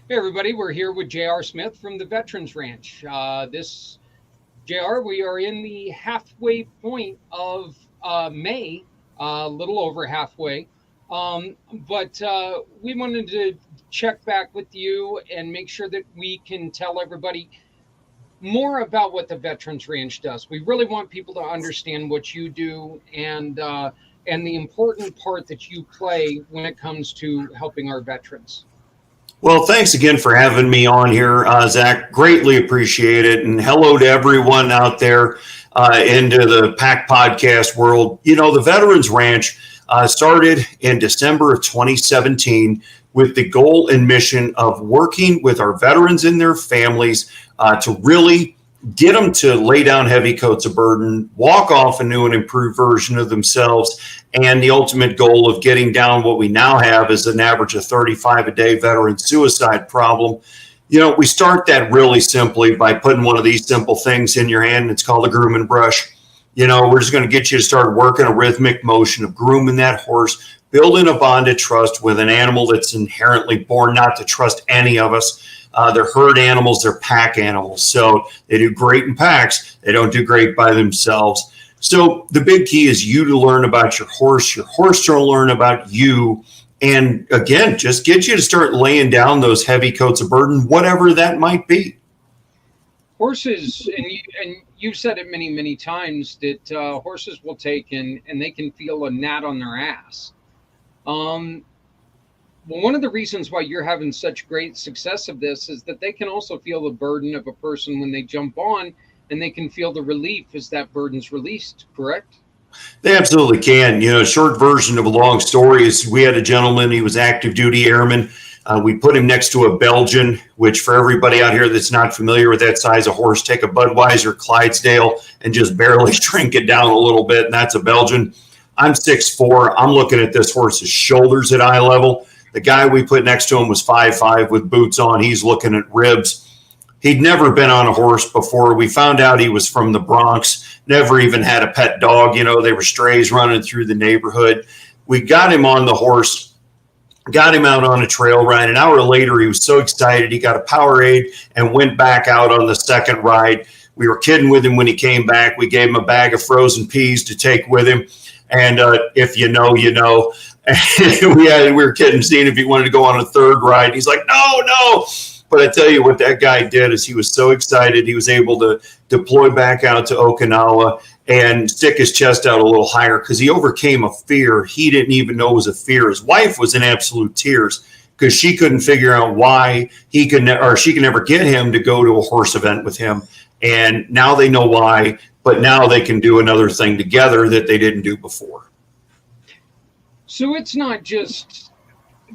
Hey, everybody, we're here with J.R. Smith from the Veterans Ranch. This, JR, we are in the halfway point of May, a little over halfway. But we wanted to check back with you and make sure that we can tell everybody more about what the Veterans Ranch does. We really want people to understand what you do and the important part that you play when it comes to helping our veterans. Well, thanks again for having me on here, Zach. Greatly appreciate it. And hello to everyone out there into the PAC podcast world. You know, the Veterans Ranch started in December of 2017 with the goal and mission of working with our veterans and their families to really get them to lay down heavy coats of burden, walk off a new and improved version of themselves, and the ultimate goal of getting down what we now have is an average of 35 a day veteran suicide problem. You know, we start that really simply by putting one of these simple things in your hand, and it's called a groom and brush. You know, we're just going to get you to start working a rhythmic motion of grooming that horse, building a bond of trust with an animal that's inherently born not to trust any of us. They're herd animals, they're pack animals. So they do great in packs. They don't do great by themselves. So the big key is you to learn about your horse to learn about you. And again, just get you to start laying down those heavy coats of burden, whatever that might be. Horses, and you've said it many, many times that horses will take and they can feel a gnat on their ass. Well, one of the reasons why you're having such great success of this is that they can also feel the burden of a person when they jump on, and they can feel the relief as that burden's released, correct? They absolutely can. You know, short version of a long story is we had a gentleman, he was active duty airman. We put him next to a Belgian, which for everybody out here that's not familiar with that size of horse, take a Budweiser Clydesdale and just barely shrink it down a little bit, and that's a Belgian. I'm 6'4". I'm looking at this horse's shoulders at eye level. The guy we put next to him was 5'5" with boots on. He's looking at ribs. He'd never been on a horse before. We found out he was from the Bronx, never even had a pet dog. You know, they were strays running through the neighborhood. We got him on the horse, got him out on a trail ride. An hour later, he was so excited. He got a Powerade and went back out on the second ride. We were kidding with him when he came back. We gave him a bag of frozen peas to take with him. And if you know, you know. we were kidding, seeing if he wanted to go on a third ride. He's like, no. But I tell you what that guy did is he was so excited. He was able to deploy back out to Okinawa and stick his chest out a little higher because he overcame a fear he didn't even know was a fear. His wife was in absolute tears because she couldn't figure out why she could never get him to go to a horse event with him. And now they know why, but now they can do another thing together that they didn't do before. So it's not just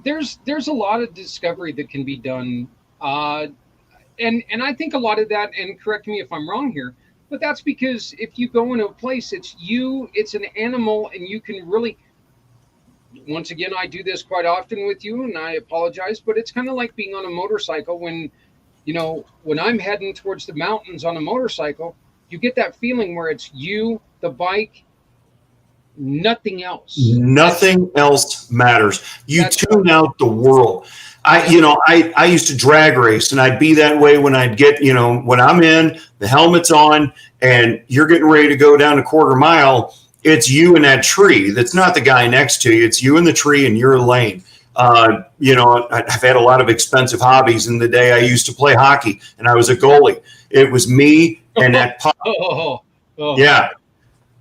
there's a lot of discovery that can be done, and I think a lot of that. And correct me if I'm wrong here, but that's because if you go into a place, it's an animal, and you can really. Once again, I do this quite often with you, and I apologize, but it's kind of like being on a motorcycle when, when I'm heading towards the mountains on a motorcycle, you get that feeling where it's you, the bike. Nothing else. Nothing else matters. You tune out the world. I used to drag race, and I'd be that way when I'd get, when I'm in, the helmet's on, and you're getting ready to go down a quarter mile. It's you in that tree. That's not the guy next to you. It's you in the tree in your lane. I've had a lot of expensive hobbies in the day. I used to play hockey, and I was a goalie. It was me and that puck. Yeah.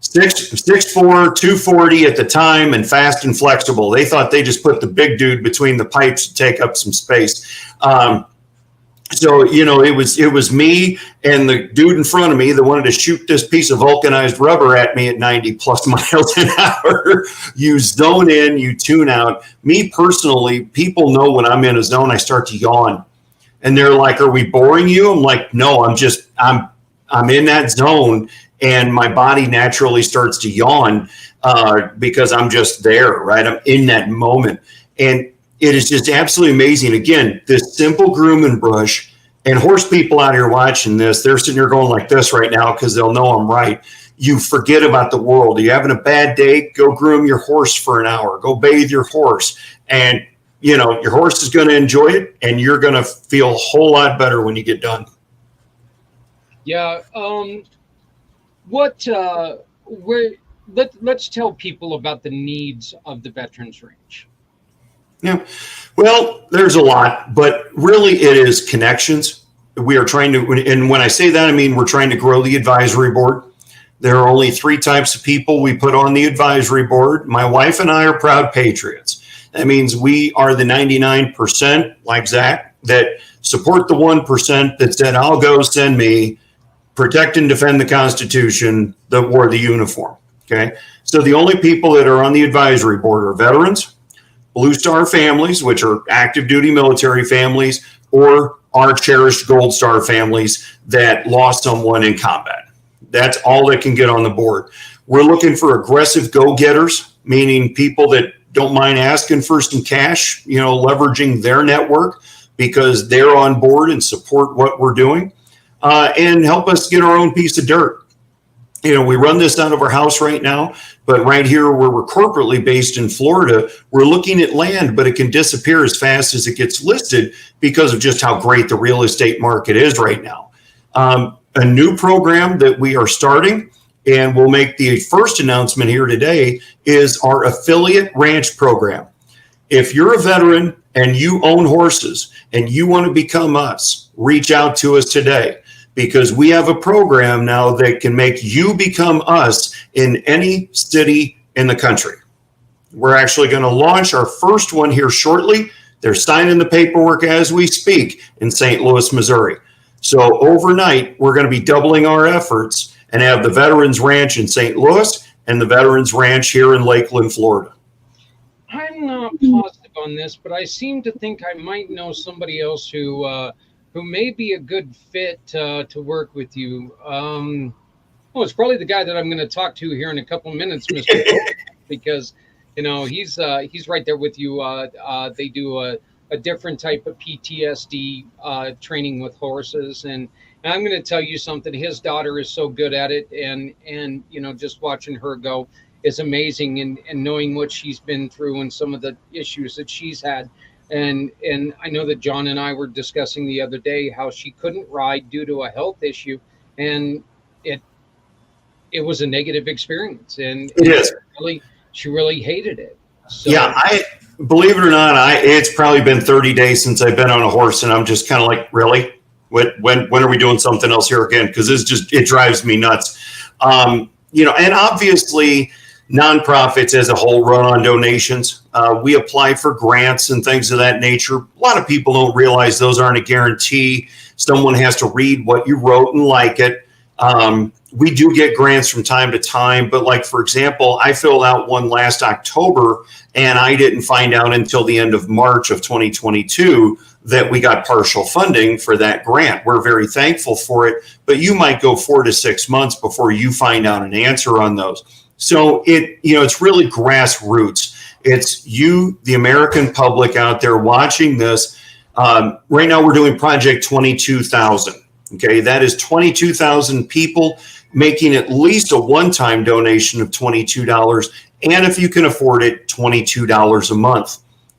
6'4", 240 at the time, and fast and flexible. They thought they just put the big dude between the pipes to take up some space. It was me and the dude in front of me that wanted to shoot this piece of vulcanized rubber at me at 90 plus miles an hour. You zone in, you tune out. Me personally, people know when I'm in a zone, I start to yawn. And they're like, "Are we boring you?" I'm like, "No, I'm in that zone." And my body naturally starts to yawn because I'm just there, right? I'm in that moment. And it is just absolutely amazing. Again, this simple groom and brush, and horse people out here watching this, they're sitting here going like this right now because they'll know I'm right. You forget about the world. Are you having a bad day? Go groom your horse for an hour. Go bathe your horse. And your horse is going to enjoy it, and you're going to feel a whole lot better when you get done. Yeah. Let's tell people about the needs of the Veterans Ranch. Yeah. Well, there's a lot, but really it is connections. We are trying to, and when I say that, I mean, we're trying to grow the advisory board. There are only 3 types of people we put on the advisory board. My wife and I are proud patriots. That means we are the 99%, like Zach, that support the 1% that said, I'll go, send me, protect and defend the Constitution, that wore the uniform. Okay. So the only people that are on the advisory board are veterans, Blue Star families, which are active duty military families, or our cherished Gold Star families that lost someone in combat. That's all that can get on the board. We're looking for aggressive go-getters, meaning people that don't mind asking for some cash, leveraging their network because they're on board and support what we're doing, and help us get our own piece of dirt. We run this out of our house right now, but right here where we're corporately based in Florida, we're looking at land, but it can disappear as fast as it gets listed because of just how great the real estate market is right now. A new program that we are starting, and we'll make the first announcement here today, is our affiliate ranch program. If you're a veteran and you own horses and you want to become us, reach out to us today. Because we have a program now that can make you become us in any city in the country. We're actually going to launch our first one here shortly. They're signing the paperwork as we speak in St. Louis, Missouri. So overnight, we're going to be doubling our efforts and have the Veterans Ranch in St. Louis and the Veterans Ranch here in Lakeland, Florida. I'm not positive on this, but I seem to think I might know somebody else who may be a good fit to work with you. It's probably the guy that I'm going to talk to here in a couple of minutes, Mr. because, he's right there with you. They do a different type of PTSD training with horses. And I'm going to tell you something. His daughter is so good at it. And just watching her go is amazing. And knowing what she's been through and some of the issues that she's had. And I know that John and I were discussing the other day how she couldn't ride due to a health issue, and it was a negative experience, and it is. She really hated it. So, yeah, I believe it or not, it's probably been 30 days since I've been on a horse, and I'm just kind of like, really? When are we doing something else here again? Because it drives me nuts. And obviously, nonprofits as a whole run on donations. We apply for grants and things of that nature. A lot of people don't realize those aren't a guarantee. Someone has to read what you wrote and like it. We do get grants from time to time, but like, for example, I filled out one last October and I didn't find out until the end of March of 2022 that we got partial funding for that grant. We're very thankful for it, but you might go 4 to 6 months before you find out an answer on those. So it's really grassroots. It's you, the American public out there watching this. Right now we're doing Project 22,000. Okay, that is 22,000 people making at least a one-time donation of $22. And if you can afford it, $22 a month.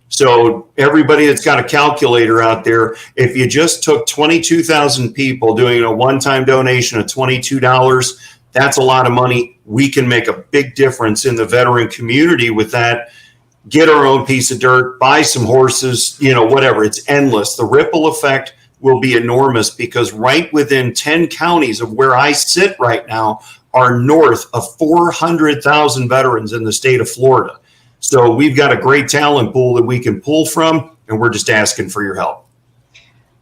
So everybody that's got a calculator out there, if you just took 22,000 people doing a one-time donation of $22, that's a lot of money. We can make a big difference in the veteran community with that. Get our own piece of dirt, buy some horses, whatever. It's endless. The ripple effect will be enormous because right within 10 counties of where I sit right now are north of 400,000 veterans in the state of Florida. So we've got a great talent pool that we can pull from, and we're just asking for your help.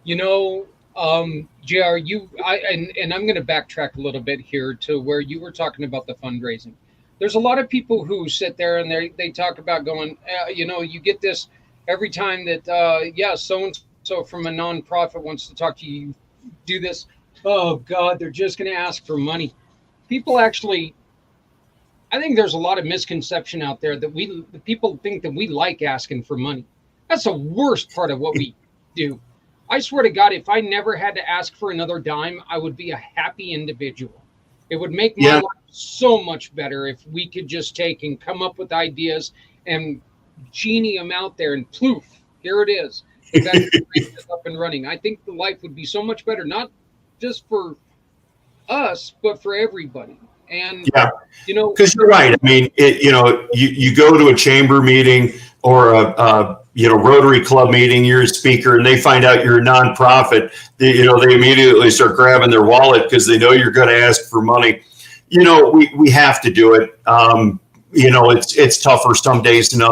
JR, and I'm going to backtrack a little bit here to where you were talking about the fundraising. There's a lot of people who sit there and they talk about going, you get this every time that, so-and-so from a nonprofit wants to talk to you, do this. Oh, God, they're just going to ask for money. People actually, I think there's a lot of misconception out there that people think that we like asking for money. That's the worst part of what we do. I swear to God, if I never had to ask for another dime, I would be a happy individual. It would make my life so much better if we could just take and come up with ideas and genie them out there and poof, Here it is. The veterans ranch is up and running. I think the life would be so much better, not just for us, but for everybody. And Yeah, you know, because you're right. I mean, you go to a chamber meeting or a Rotary Club meeting, you're a speaker, and they find out you're a nonprofit. They immediately start grabbing their wallet because they know you're going to ask for money. We have to do it. It's tougher some days than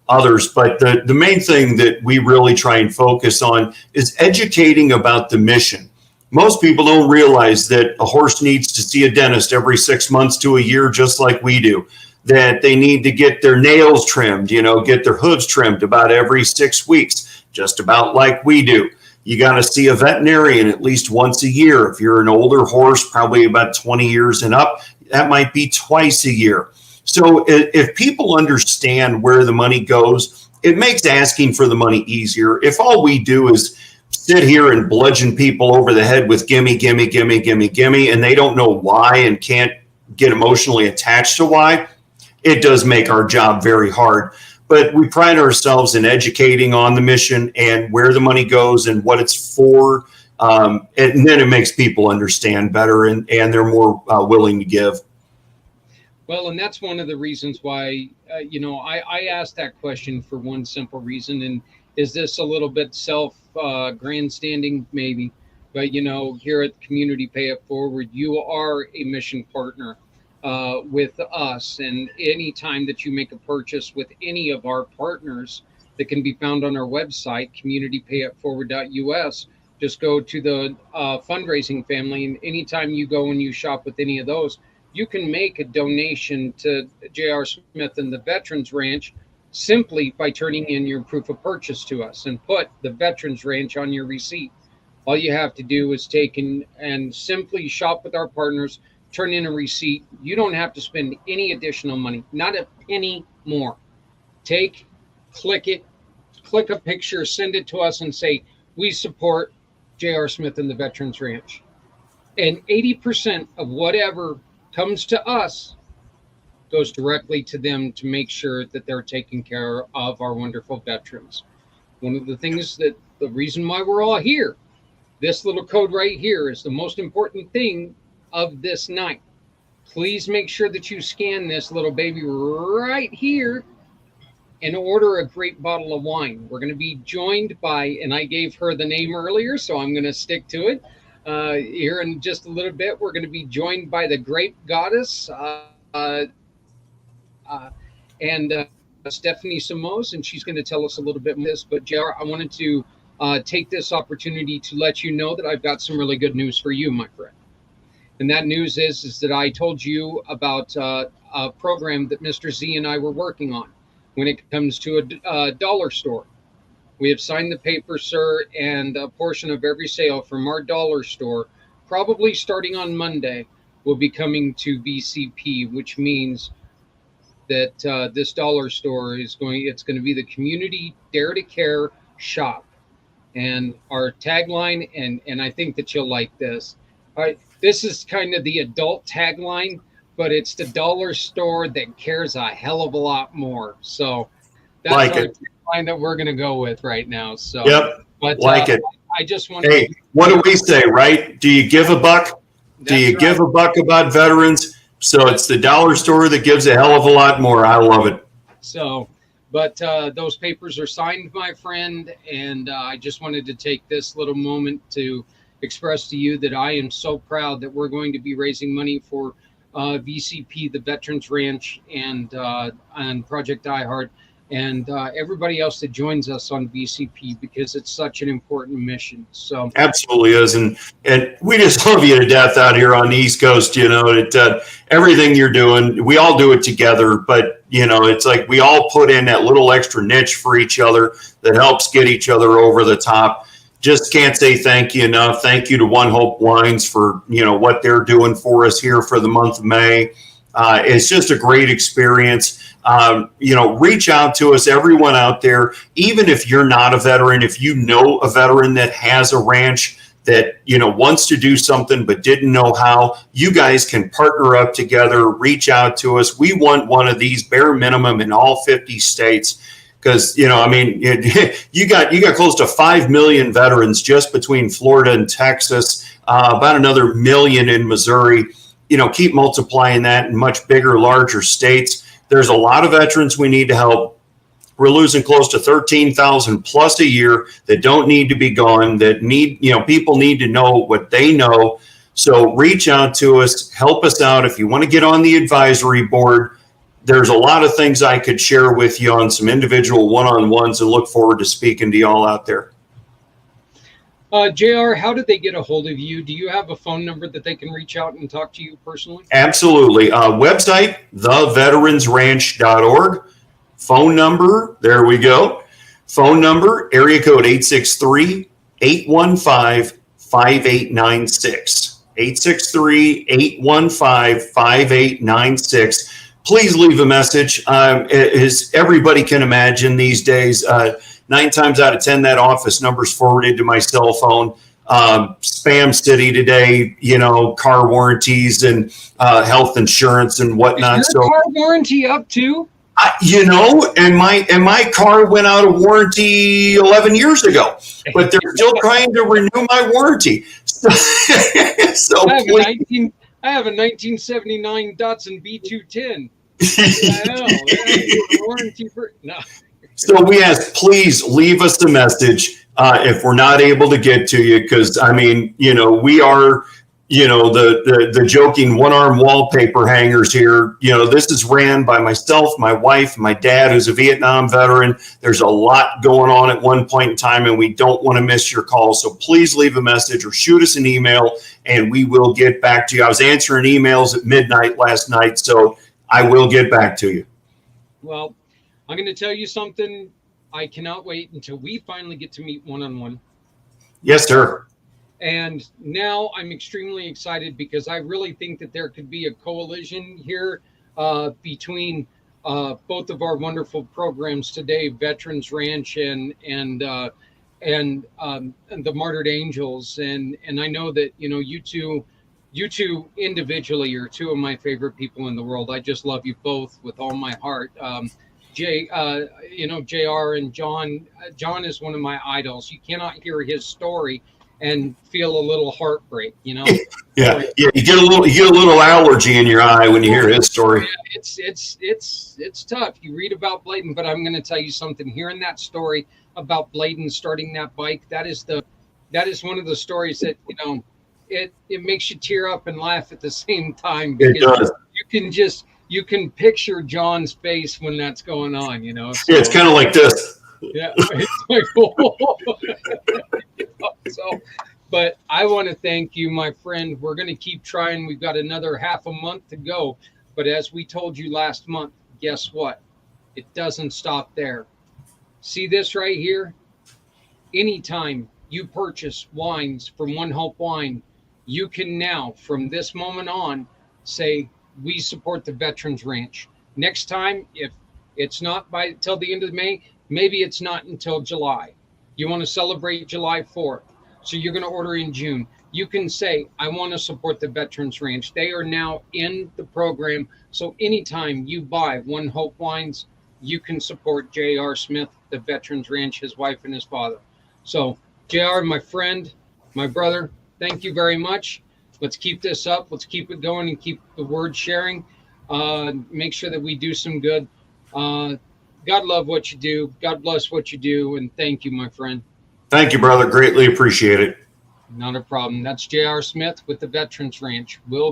others, but the main thing that we really try and focus on is educating about the mission. Most people don't realize that a horse needs to see a dentist every 6 months to a year, just like we do. That they need to get their nails trimmed, get their hooves trimmed about every 6 weeks, just about like we do. You got to see a veterinarian at least once a year. If you're an older horse, probably about 20 years and up, that might be twice a year. So if people understand where the money goes, it makes asking for the money easier. If all we do is sit here and bludgeon people over the head with gimme, gimme, gimme, gimme, gimme, and they don't know why and can't get emotionally attached to why, it does make our job very hard. But we pride ourselves in educating on the mission and where the money goes and what it's for. And then it makes people understand better and they're more willing to give. Well, and that's one of the reasons why, I asked that question for one simple reason. And is this a little bit grandstanding? Maybe. But, here at Community Pay It Forward, you are a mission partner with us. And anytime that you make a purchase with any of our partners that can be found on our website, communitypayitforward.us, just go to the fundraising family. And anytime you go and you shop with any of those, you can make a donation to J.R. Smith and the Veterans Ranch simply by turning in your proof of purchase to us and put the Veterans Ranch on your receipt. All you have to do is take and simply shop with our partners, turn in a receipt. You don't have to spend any additional money, not a penny more. Click it, click a picture, send it to us and say, we support J.R. Smith and the Veterans Ranch. And 80% of whatever comes to us goes directly to them to make sure that they're taking care of our wonderful veterans. One of the things the reason why we're all here, this little code right here is the most important thing of this night. Please make sure that you scan this little baby right here and order a great bottle of wine. We're going to be joined by, and I gave her the name earlier, so I'm going to stick to it. Here in just a little bit, we're going to be joined by the Grape Goddess and Stephanie Samos, and she's going to tell us a little bit more this. But JR, I wanted to take this opportunity to let you know that I've got some really good news for you, my friend. And that news is that I told you about a program that Mr. Z and I were working on when it comes to a dollar store. We have signed the paper, sir, and a portion of every sale from our dollar store, probably starting on Monday, will be coming to VCP, which means that this dollar store it's going to be the Community Dare to Care shop. And our tagline, and I think that you'll like this. All right, this is kind of the adult tagline, but it's the dollar store that cares a hell of a lot more. So that's like our it. tagline that we're going to go with right now. So, Yep. But like it. I just want Hey, what do we say, right? Do you give a buck? Do you give a buck about veterans? So it's the dollar store that gives a hell of a lot more. I love it. So, but those papers are signed, my friend, and I just wanted to take this little moment to express to you that I am so proud that we're going to be raising money for VCP, the Veterans Ranch, and Project iHeart, and everybody else that joins us on VCP, because it's such an important mission. So absolutely is, and we just love you to death out here on the East Coast. Everything you're doing, we all do it together, but it's like we all put in that little extra niche for each other that helps get each other over the top. Just can't say thank you enough. Thank you to One Hope Wines for what they're doing for us here for the month of May. It's just a great experience. Reach out to us, everyone out there, even if you're not a veteran, if you know a veteran that has a ranch that, wants to do something but didn't know how, you guys can partner up together, reach out to us. We want one of these bare minimum in all 50 states, because I mean, you got close to 5 million veterans just between Florida and Texas, about another million in Missouri. Keep multiplying that in much bigger, larger states. There's a lot of veterans we need to help. We're losing close to 13,000 plus a year that don't need to be gone, that need, people need to know what they know. So reach out to us, help us out. If you want to get on the advisory board, there's a lot of things I could share with you on some individual one-on-ones, and look forward to speaking to y'all out there. JR, how did they get a hold of you? Do you have a phone number that they can reach out and talk to you personally? Absolutely. Website, theveteransranch.org. Phone number, there we go. Phone number, area code 863-815-5896. 863-815-5896. Please leave a message. As everybody can imagine these days, 9 times out of 10, that office number is forwarded to my cell phone. Spam city today, car warranties and health insurance and whatnot. Is your car warranty up too? And my car went out of warranty 11 years ago, but they're still trying to renew my warranty. So I have a 1979 Datsun B210. Warranty for no. So we ask, please leave us a message if we're not able to get to you, because I mean, we are, the joking one-arm wallpaper hangers here. This is ran by myself, my wife, my dad, who's a Vietnam veteran. There's a lot going on at one point in time, and we don't want to miss your call. So please leave a message or shoot us an email, and we will get back to you. I was answering emails at midnight last night, so I will get back to you. Well, I'm going to tell you something. I cannot wait until we finally get to meet one-on-one. Yes, sir. And now I'm extremely excited because I really think that there could be a coalition here between both of our wonderful programs today, Veterans Ranch and the Martyred Angels. And I know that, you two individually are two of my favorite people in the world. I just love you both with all my heart. JR and John is one of my idols. You cannot hear his story and feel a little heartbreak, Yeah, you get a little allergy in your eye when you hear his story. Yeah, it's tough. You read about Bladen, but I'm going to tell you something. Hearing that story about Bladen starting that bike, that is one of the stories that it makes you tear up and laugh at the same time. It does. You can picture John's face when that's going on. So, yeah, it's kind of like this. Yeah, it's like, oh. So, but I want to thank you, my friend. We're going to keep trying. We've got another half a month to go. But as we told you last month, guess what? It doesn't stop there. See this right here? Anytime you purchase wines from One Hope Wine, you can now, from this moment on, say, we support the Veterans Ranch. Next time, if it's not till the end of May, maybe it's not until July. You want to celebrate July 4th. So you're going to order in June. You can say, I want to support the Veterans Ranch. They are now in the program. So anytime you buy One Hope Wines, you can support J.R. Smith, the Veterans Ranch, his wife and his father. So JR, my friend, my brother, thank you very much. Let's keep this up. Let's keep it going and keep the word sharing. Make sure that we do some good. God love what you do. God bless what you do. And thank you, my friend. Thank you, brother. Greatly appreciate it. Not a problem. That's J.R. Smith with the Veterans Ranch. We'll be